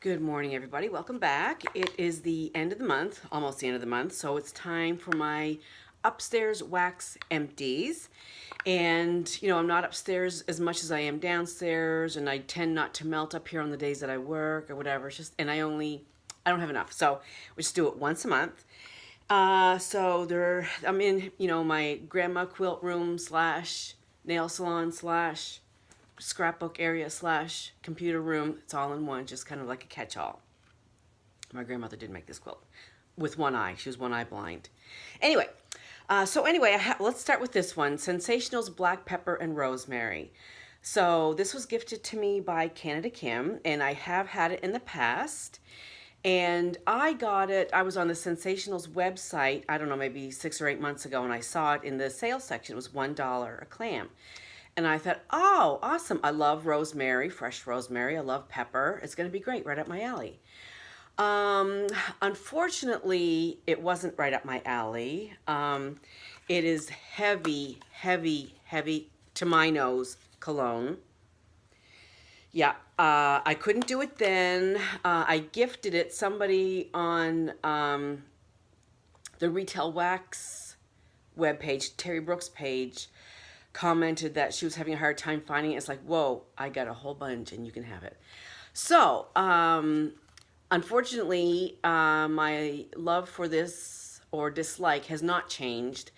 Good morning, everybody. Welcome back. It is the end of the month, almost the end of the month, so it's time for my upstairs wax empties. And, I'm not upstairs as much as I am downstairs, and I tend not to melt up here on the days that I work or whatever. It's just, and I don't have enough. So we just do it once a month. I'm in, my grandma quilt room slash nail salon slash scrapbook area slash computer room. It's all in one, just kind of like a catch-all. My grandmother did make this quilt with one eye. She was one eye blind. Anyway, let's start with this one, Sensationals Black Pepper and Rosemary. So this was gifted to me by Canada Kim, and I have had it in the past. And I got it, I was on the Sensationals website, I don't know, maybe 6 or 8 months ago, and I saw it in the sales section. It was $1 a clam. And I thought, oh, awesome. I love rosemary, fresh rosemary. I love pepper. It's going to be great, right up my alley. Unfortunately, it wasn't right up my alley. It is heavy, heavy, heavy to my nose cologne. Yeah, I couldn't do it then. I gifted it. Somebody on the Retail Wax webpage, Terry Brooks' page, commented that she was having a hard time finding it. It's like, whoa, I got a whole bunch and you can have it. So, unfortunately, my love for this or dislike has not changed.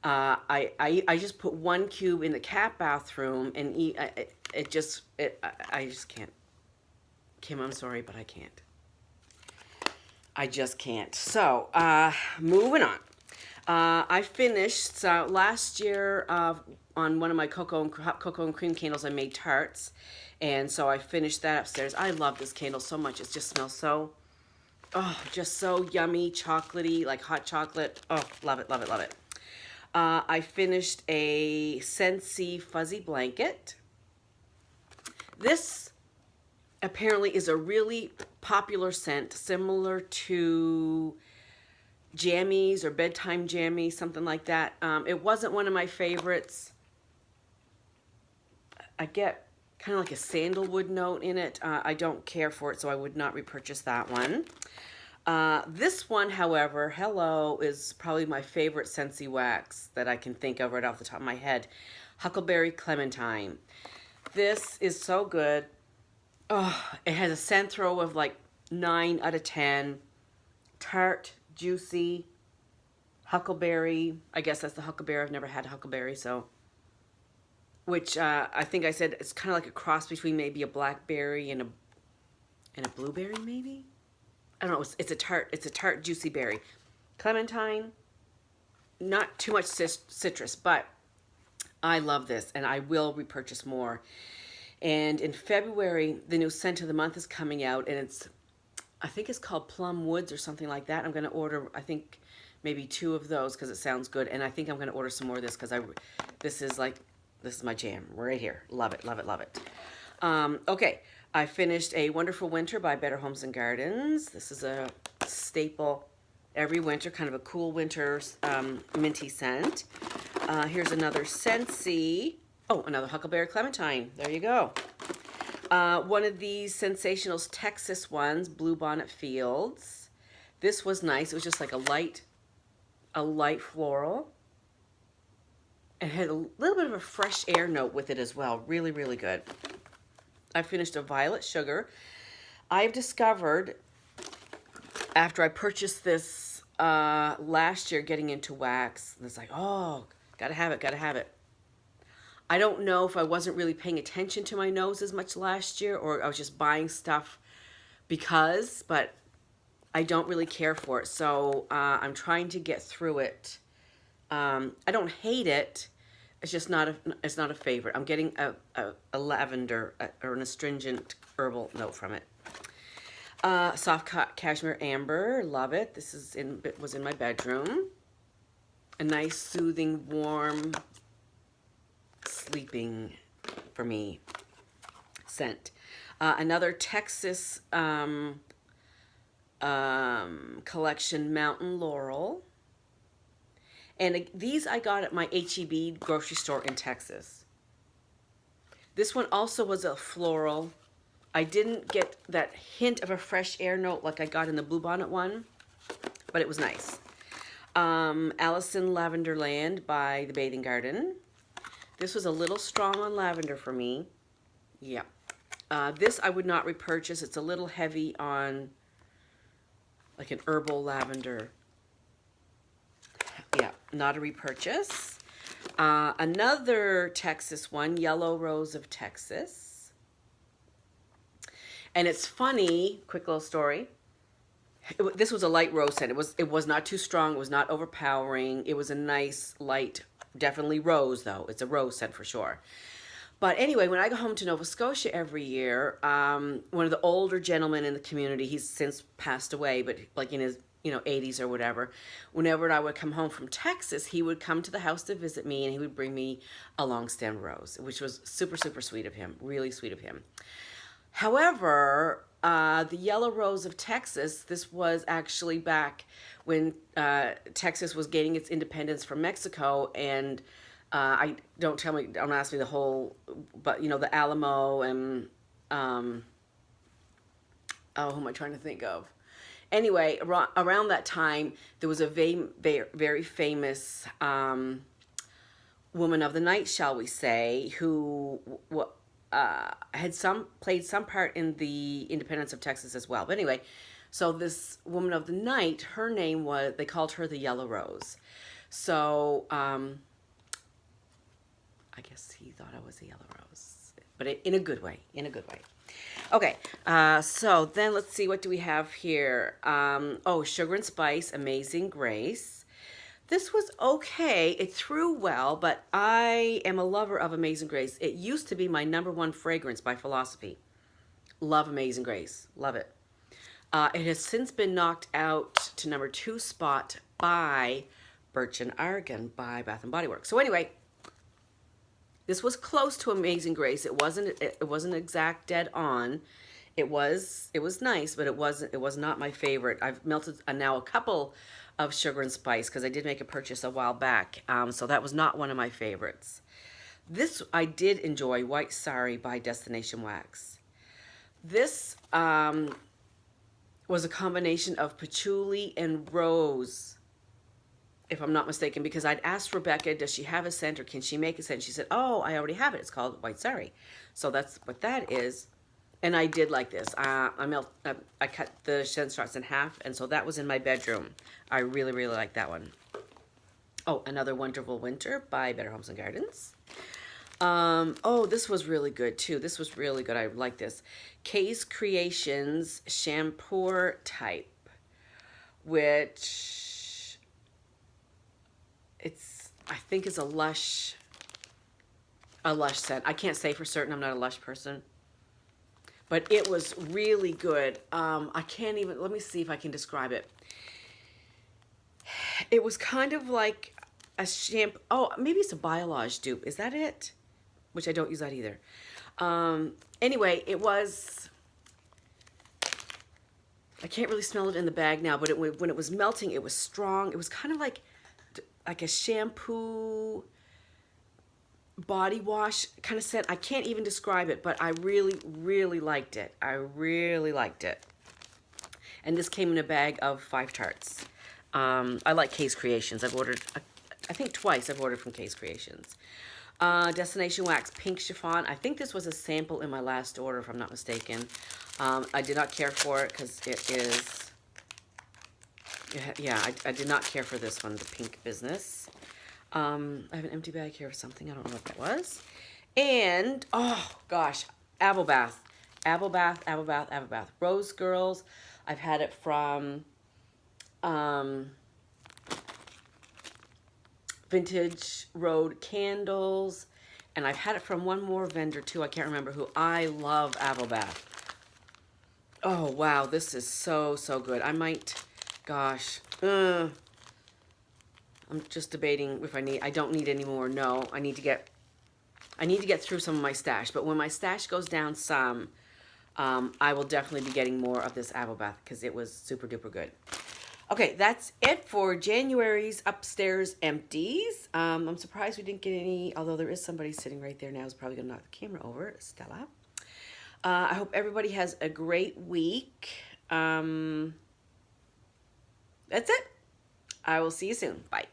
I just put 1 cube in the cat bathroom and I just can't. Kim, I'm sorry, but I can't. I just can't. So, moving on. I finished last year on one of my cocoa and cream candles. I made tarts, and so I finished that upstairs. I love this candle so much. It just smells so, just so yummy, chocolatey, like hot chocolate. Oh, love it, love it, love it. I finished a Scentsy fuzzy blanket. This apparently is a really popular scent, similar to jammies or bedtime jammies, something like that. It wasn't one of my favorites. I get kind of like a sandalwood note in it. I don't care for it, so I would not repurchase that one. This one, however, hello, is probably my favorite Scentsy wax that I can think of right off the top of my head. Huckleberry Clementine. This is so good. Oh, it has a scent throw of like 9 out of 10. Tart, juicy, huckleberry. I guess that's the huckleberry. I've never had huckleberry, so. Which I think I said it's kind of like a cross between maybe a blackberry and a blueberry, maybe. I don't know. It's a tart. It's a tart, juicy berry. Clementine. Not too much citrus, but I love this, and I will repurchase more. And in February, the new scent of the month is coming out, and I think it's called Plum Woods or something like that. I'm going to order, I think, maybe 2 of those because it sounds good. And I think I'm going to order some more of this because this is my jam right here. Love it, love it, love it. Okay, I finished A Wonderful Winter by Better Homes and Gardens. This is a staple every winter, kind of a cool winter minty scent. Here's another Scentsy. Oh, another Huckleberry Clementine. There you go. One of these Sensationals Texas ones, Blue Bonnet Fields. This was nice. It was just like a light floral. It had a little bit of a fresh air note with it as well. Really, really good. I finished a Violet Sugar. I've discovered, after I purchased this last year getting into wax, it's like, oh, gotta have it, gotta have it. I don't know if I wasn't really paying attention to my nose as much last year or I was just buying stuff but I don't really care for it. So I'm trying to get through it. I don't hate it. It's just not a favorite. I'm getting a lavender or an astringent herbal note from it. Soft Cashmere Amber, love it. This was in my bedroom. A nice, soothing, warm, sleeping for me scent. Another Texas collection, Mountain Laurel. And these I got at my H-E-B grocery store in Texas. This one also was a floral I didn't get that hint of a fresh air note like I got in the Blue Bonnet one, but it was nice. Lavender Land by the Bathing Garden. This was a little strong on lavender for me. Yeah. This I would not repurchase. It's a little heavy on like an herbal lavender. Yeah, not a repurchase. Another Texas one, Yellow Rose of Texas. And it's funny, quick little story. This was a light rose scent. It was not too strong. It was not overpowering. It was a nice light, definitely rose though. It's a rose scent for sure. But anyway, when I go home to Nova Scotia every year, one of the older gentlemen in the community, he's since passed away, but like in his 80s or whatever, whenever I would come home from Texas, he would come to the house to visit me and he would bring me a long stem rose, which was super, super sweet of him, really sweet of him. However, the Yellow Rose of Texas, this was actually back when Texas was gaining its independence from Mexico, and don't ask me the whole, but the Alamo and who am I trying to think of? Anyway, around that time, there was a very famous woman of the night, shall we say, who had played some part in the independence of Texas as well. But anyway, so this woman of the night, her name was, they called her the Yellow Rose. So I guess he thought I was a Yellow Rose, but in a good way, Okay, so then let's see, what do we have here? Sugar and Spice, Amazing Grace. This was okay. It threw well, but I am a lover of Amazing Grace. It used to be my #1 fragrance by Philosophy. Love Amazing Grace. Love it. It has since been knocked out to #2 spot by Birch and Argan by Bath and Body Works. So anyway, this was close to Amazing Grace. It wasn't exact dead on. It was nice, but it was not my favorite. I've melted now a couple of Sugar and Spice because I did make a purchase a while back. So that was not one of my favorites. This I did enjoy, White Sari by Destination Wax. This was a combination of patchouli and rose, if I'm not mistaken, because I'd asked Rebecca, does she have a scent or can she make a scent? She said, oh, I already have it. It's called White Sari. So that's what that is. And I did like this. I cut the scent shots in half, and so that was in my bedroom. I really, really like that one. Oh, another Wonderful Winter by Better Homes and Gardens. This was really good too. This was really good. I like this. Kay's Creations Shampoo Type, which I think is a lush scent. I can't say for certain. I'm not a lush person, but it was really good. Let me see if I can describe it. It was kind of like a shampoo. Oh, maybe it's a Biolage dupe. Is that it? Which I don't use that either. Anyway, it was, I can't really smell it in the bag now, but when it was melting, it was strong. It was kind of like a shampoo body wash kind of scent. I can't even describe it, but I really, really liked it. I really liked it. And this came in a bag of 5 tarts. I like Kay's Creations. I've ordered, I think twice I've ordered from Kay's Creations. Destination Wax Pink Chiffon. I think this was a sample in my last order, if I'm not mistaken. I did not care for it because it is, yeah, I did not care for this one, the pink business. I have an empty bag here of something. I don't know what that was. And, oh gosh, Abobath. Rose Girls. I've had it from Vintage Road Candles. And I've had it from one more vendor too. I can't remember who. I love Abobath. Oh, wow. This is so, so good. I might, gosh. I'm just debating if I don't need any more. No, I need to get through some of my stash. But when my stash goes down some, I will definitely be getting more of this Abobath because it was super duper good. Okay, that's it for January's Upstairs Empties. I'm surprised we didn't get any, although there is somebody sitting right there now who's probably going to knock the camera over, Stella. I hope everybody has a great week. That's it. I will see you soon. Bye.